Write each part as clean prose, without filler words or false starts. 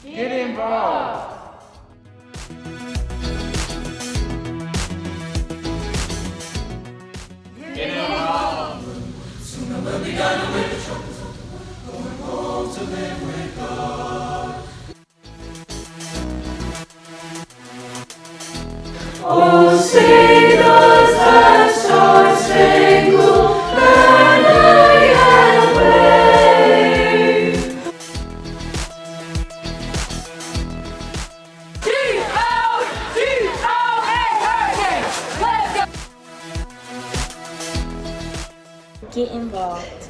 Get involved. Get involved. Sooner we'll be done with the troubles, going home to live with God. Oh, say does that star-spangled banner yet wave? Get involved.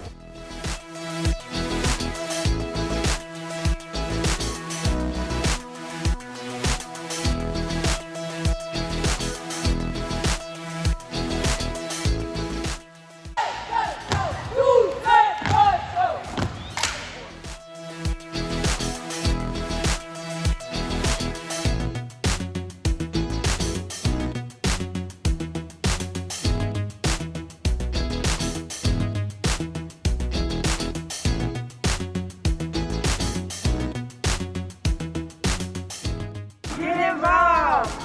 Get involved.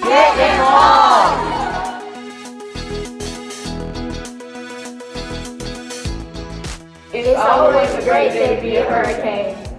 Get involved. It's always a great day to be a hurricane.